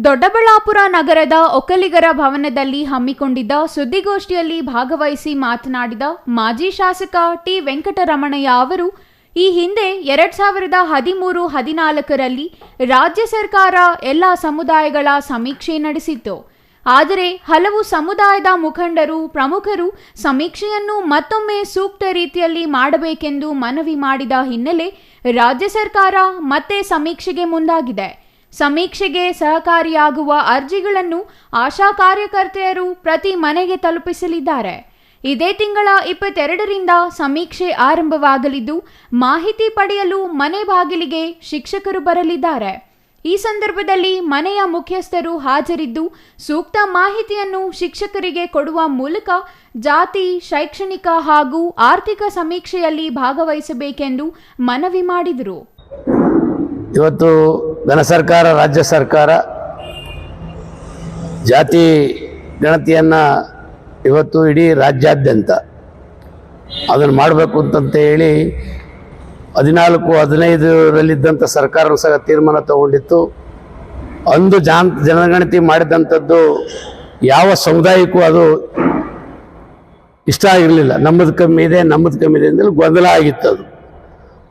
ದೊಡ್ಡಬಳ್ಳಾಪುರ ನಗರದ ಒಕ್ಕಲಿಗರ ಭವನದಲ್ಲಿ ಹಮ್ಮಿಕೊಂಡಿದ್ದ ಸುದ್ದಿಗೋಷ್ಠಿಯಲ್ಲಿ ಭಾಗವಹಿಸಿ ಮಾತನಾಡಿದ ಮಾಜಿ ಶಾಸಕ ಟಿ ವೆಂಕಟರಮಣಯ್ಯ ಅವರು, ಈ ಹಿಂದೆ 2013-14ರಲ್ಲಿ ರಾಜ್ಯ ಸರ್ಕಾರ ಎಲ್ಲ ಸಮುದಾಯಗಳ ಸಮೀಕ್ಷೆ ನಡೆಸಿತ್ತು. ಆದರೆ ಹಲವು ಸಮುದಾಯದ ಮುಖಂಡರು, ಪ್ರಮುಖರು ಸಮೀಕ್ಷೆಯನ್ನು ಮತ್ತೊಮ್ಮೆ ಸೂಕ್ತ ರೀತಿಯಲ್ಲಿ ಮಾಡಬೇಕೆಂದು ಮನವಿ ಮಾಡಿದ ಹಿನ್ನೆಲೆ ರಾಜ್ಯ ಸರ್ಕಾರ ಮತ್ತೆ ಸಮೀಕ್ಷೆಗೆ ಮುಂದಾಗಿದೆ. ಸಮೀಕ್ಷೆಗೆ ಸಹಕಾರಿಯಾಗುವ ಅರ್ಜಿಗಳನ್ನು ಆಶಾ ಕಾರ್ಯಕರ್ತೆಯರು ಪ್ರತಿ ಮನೆಗೆ ತಲುಪಿಸಲಿದ್ದಾರೆ. ಇದೇ ತಿಂಗಳ 22ರಿಂದ ಸಮೀಕ್ಷೆ ಆರಂಭವಾಗಲಿದ್ದು, ಮಾಹಿತಿ ಪಡೆಯಲು ಮನೆ ಬಾಗಿಲಿಗೆ ಶಿಕ್ಷಕರು ಬರಲಿದ್ದಾರೆ. ಈ ಸಂದರ್ಭದಲ್ಲಿ ಮನೆಯ ಮುಖ್ಯಸ್ಥರು ಹಾಜರಿದ್ದು ಸೂಕ್ತ ಮಾಹಿತಿಯನ್ನು ಶಿಕ್ಷಕರಿಗೆ ಕೊಡುವ ಮೂಲಕ ಜಾತಿ, ಶೈಕ್ಷಣಿಕ ಹಾಗೂ ಆರ್ಥಿಕ ಸಮೀಕ್ಷೆಯಲ್ಲಿ ಭಾಗವಹಿಸಬೇಕೆಂದು ಮನವಿ ಮಾಡಿದರು. ಇವತ್ತು ಘನ ಸರ್ಕಾರ, ರಾಜ್ಯ ಸರ್ಕಾರ ಜಾತಿ ಗಣತಿಯನ್ನು ಇವತ್ತು ಇಡೀ ರಾಜ್ಯಾದ್ಯಂತ ಅದನ್ನು ಮಾಡಬೇಕು ಅಂತಂತ ಹೇಳಿ 14-15ರಲ್ಲಿದ್ದಂಥ ಸರ್ಕಾರ ಸಹ ತೀರ್ಮಾನ ತಗೊಂಡಿತ್ತು. ಅಂದು ಜನಗಣತಿ ಮಾಡಿದಂಥದ್ದು ಯಾವ ಸಮುದಾಯಕ್ಕೂ ಅದು ಇಷ್ಟ ಆಗಿರಲಿಲ್ಲ. ನಮ್ಮದು ಕಮ್ಮಿ ಇದೆ ಅಂತೇಳಿ ಗೊಂದಲ ಆಗಿತ್ತು.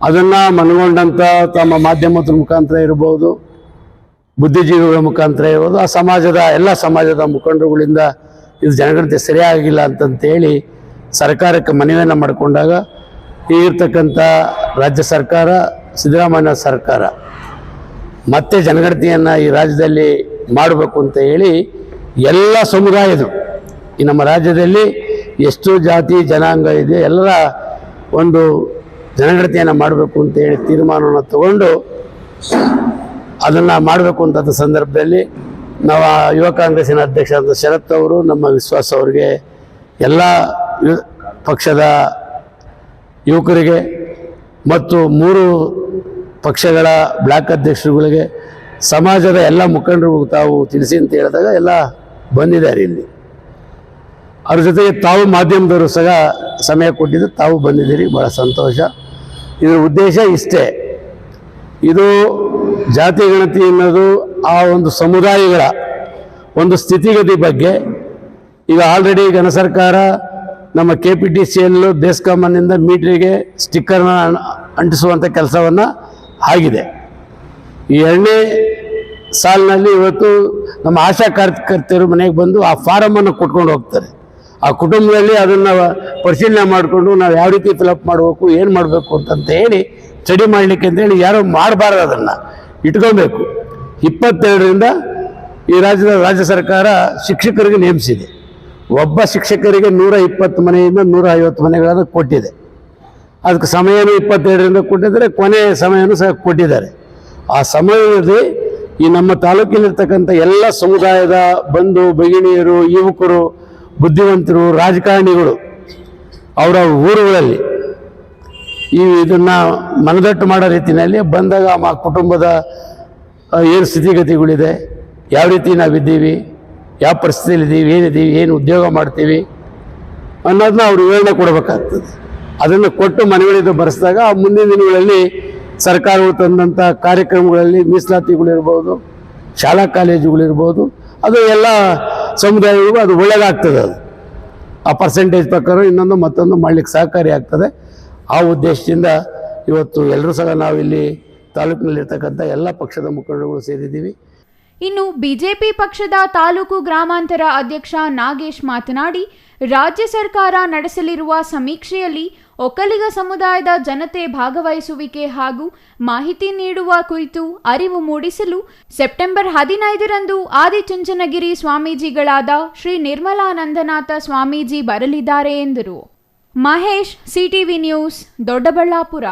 ಅದನ್ನು ಮನಗೊಂಡಂಥ ತಮ್ಮ ಮಾಧ್ಯಮದ ಮುಖಾಂತರ ಇರ್ಬೋದು, ಬುದ್ಧಿಜೀವಿಗಳ ಮುಖಾಂತರ ಇರ್ಬೋದು, ಆ ಸಮಾಜದ ಎಲ್ಲ ಸಮಾಜದ ಮುಖಂಡರುಗಳಿಂದ ಇದು ಜನಗಣತಿ ಸರಿಯಾಗಿಲ್ಲ ಅಂತಂತೇಳಿ ಸರ್ಕಾರಕ್ಕೆ ಮನವಿಯನ್ನು ಮಾಡಿಕೊಂಡಾಗ ಈಗಿರ್ತಕ್ಕಂಥ ರಾಜ್ಯ ಸರ್ಕಾರ, ಸಿದ್ದರಾಮಯ್ಯ ಸರ್ಕಾರ ಮತ್ತೆ ಜನಗಣತಿಯನ್ನು ಈ ರಾಜ್ಯದಲ್ಲಿ ಮಾಡಬೇಕು ಅಂತ ಹೇಳಿ ಎಲ್ಲ ಸಮುದಾಯದ, ಈ ನಮ್ಮ ರಾಜ್ಯದಲ್ಲಿ ಎಷ್ಟು ಜಾತಿ ಜನಾಂಗ ಇದೆ ಎಲ್ಲರ ಒಂದು ಜನಗಣತಿಯನ್ನು ಮಾಡಬೇಕು ಅಂತ ಹೇಳಿ ತೀರ್ಮಾನವನ್ನು ತಗೊಂಡು ಅದನ್ನು ಮಾಡಬೇಕು ಅಂತ ಸಂದರ್ಭದಲ್ಲಿ ನಾವು ಯುವ ಕಾಂಗ್ರೆಸ್ಸಿನ ಅಧ್ಯಕ್ಷರಾದ ಶರತ್ ಅವರು, ನಮ್ಮ ವಿಶ್ವಾಸ ಅವರಿಗೆ, ಎಲ್ಲ ಪಕ್ಷದ ಯುವಕರಿಗೆ ಮತ್ತು 3 ಪಕ್ಷಗಳ ಬ್ಲಾಕ್ ಅಧ್ಯಕ್ಷರುಗಳಿಗೆ, ಸಮಾಜದ ಎಲ್ಲ ಮುಖಂಡರು ತಾವು ತಿಳಿಸಿ ಅಂತ ಹೇಳಿದಾಗ ಎಲ್ಲ ಬಂದಿದ್ದಾರೆ ಇಲ್ಲಿ. ಅವ್ರ ಜೊತೆಗೆ ತಾವು ಮಾಧ್ಯಮದವರು ಸಹ ಸಮಯ ಕೊಟ್ಟಿದ್ದು, ತಾವು ಬಂದಿದ್ದೀರಿ, ಭಾಳ ಸಂತೋಷ. ಇದರ ಉದ್ದೇಶ ಇಷ್ಟೇ. ಇದು ಜಾತಿ ಗಣತಿ ಅನ್ನೋದು ಆ ಒಂದು ಸಮುದಾಯಗಳ ಒಂದು ಸ್ಥಿತಿಗತಿ ಬಗ್ಗೆ ಈಗ ಆಲ್ರೆಡಿ ಘನ ಸರ್ಕಾರ ನಮ್ಮ KPTCL ಬೇಸ್ಕಾಮನ್ನಿಂದ ಮೀಟ್ರಿಗೆ ಸ್ಟಿಕ್ಕರ್ನ ಅಂಟಿಸುವಂಥ ಕೆಲಸವನ್ನು ಆಗಿದೆ. ಈ 2ನೇ ಸಾಲಿನಲ್ಲಿ ಇವತ್ತು ನಮ್ಮ ಆಶಾ ಕಾರ್ಯಕರ್ತೆಯರು ಮನೆಗೆ ಬಂದು ಆ ಫಾರಮನ್ನು ಕೊಟ್ಕೊಂಡು ಹೋಗ್ತಾರೆ. ಆ ಕುಟುಂಬದಲ್ಲಿ ಅದನ್ನು ಪರಿಶೀಲನೆ ಮಾಡಿಕೊಂಡು ನಾವು ಯಾವ ರೀತಿ ಫಿಲಪ್ ಮಾಡಬೇಕು, ಏನು ಮಾಡಬೇಕು ಅಂತಂತ ಹೇಳಿ ಸ್ಟಡಿ ಮಾಡಲಿಕ್ಕೆ ಅಂತೇಳಿ ಯಾರೋ ಮಾಡಬಾರ್ದು, ಅದನ್ನು ಇಟ್ಕೊಬೇಕು. 22ರಿಂದ ಈ ರಾಜ್ಯ ಸರ್ಕಾರ ಶಿಕ್ಷಕರಿಗೆ ನೇಮಿಸಿದೆ. ಒಬ್ಬ ಶಿಕ್ಷಕರಿಗೆ 120 ಮನೆಯಿಂದ 150 ಮನೆಗಳನ್ನು ಕೊಟ್ಟಿದೆ. ಅದಕ್ಕೆ ಸಮಯನೂ 22ರಿಂದ ಕೊಟ್ಟಿದ್ದಾರೆ, ಕೊನೆಯ ಸಮಯನೂ ಸಹ ಕೊಟ್ಟಿದ್ದಾರೆ. ಆ ಸಮಯದಲ್ಲಿ ಈ ನಮ್ಮ ತಾಲೂಕಿನಲ್ಲಿರ್ತಕ್ಕಂಥ ಎಲ್ಲ ಸಮುದಾಯದ ಬಂಧು ಭಗಿನಿಯರು, ಯುವಕರು, ಬುದ್ಧಿವಂತರು, ರಾಜಕಾರಣಿಗಳು ಅವರ ಊರುಗಳಲ್ಲಿ ಇದನ್ನು ಮನದಟ್ಟು ಮಾಡೋ ರೀತಿಯಲ್ಲಿ ಬಂದಾಗ ಆ ಕುಟುಂಬದ ಏನು ಸ್ಥಿತಿಗತಿಗಳಿದೆ, ಯಾವ ರೀತಿ ನಾವಿದ್ದೀವಿ, ಯಾವ ಪರಿಸ್ಥಿತಿಯಲ್ಲಿದ್ದೀವಿ, ಏನಿದ್ದೀವಿ, ಏನು ಉದ್ಯೋಗ ಮಾಡ್ತೀವಿ ಅನ್ನೋದನ್ನ ಅವರು ವಿವರಣೆ ಕೊಡಬೇಕಾಗ್ತದೆ. ಅದನ್ನು ಕೊಟ್ಟು ಮನೆಗಳಿಂದ ಬರೆಸಿದಾಗ ಆ ಮುಂದಿನ ದಿನಗಳಲ್ಲಿ ಸರ್ಕಾರವು ತಂದಂಥ ಕಾರ್ಯಕ್ರಮಗಳಲ್ಲಿ ಮೀಸಲಾತಿಗಳಿರ್ಬೋದು, ಶಾಲಾ ಕಾಲೇಜುಗಳಿರ್ಬೋದು, ಅದು ಎಲ್ಲ ಸಮುದಾಯಗಳಿಗೂ ಅದು ಒಳ್ಳೆಯದಾಗ್ತದೆ. ಅದು ಆ ಪರ್ಸೆಂಟೇಜ್ ಪ್ರಕಾರ ಇನ್ನೊಂದು ಮತ್ತೊಂದು ಮಾಡಲಿಕ್ಕೆ ಸಹಕಾರಿ ಆಗ್ತದೆ. ಆ ಉದ್ದೇಶದಿಂದ ಇವತ್ತು ಎಲ್ಲರೂ ಸಹ ನಾವಿಲ್ಲಿ ತಾಲೂಕಿನಲ್ಲಿರ್ತಕ್ಕಂಥ ಎಲ್ಲ ಪಕ್ಷದ ಮುಖಂಡರುಗಳು ಸೇರಿದ್ದೀವಿ. ಇನ್ನು ಬಿಜೆಪಿ ಪಕ್ಷದ ತಾಲೂಕು ಗ್ರಾಮಾಂತರ ಅಧ್ಯಕ್ಷ ನಾಗೇಶ್ ಮಾತನಾಡಿ, ರಾಜ್ಯ ಸರ್ಕಾರ ನಡೆಸಲಿರುವ ಸಮೀಕ್ಷೆಯಲ್ಲಿ ಒಕ್ಕಲಿಗ ಸಮುದಾಯದ ಜನತೆ ಭಾಗವಹಿಸುವಿಕೆ ಹಾಗೂ ಮಾಹಿತಿ ನೀಡುವ ಕುರಿತು ಅರಿವು ಮೂಡಿಸಲು ಸೆಪ್ಟೆಂಬರ್ 15ರಂದು ಆದಿಚುಂಚನಗಿರಿ ಸ್ವಾಮೀಜಿಗಳಾದ ಶ್ರೀ ನಿರ್ಮಲಾನಂದನಾಥ ಸ್ವಾಮೀಜಿ ಬರಲಿದ್ದಾರೆ ಎಂದರು. Mahesh, CTV news, Doddaballapura.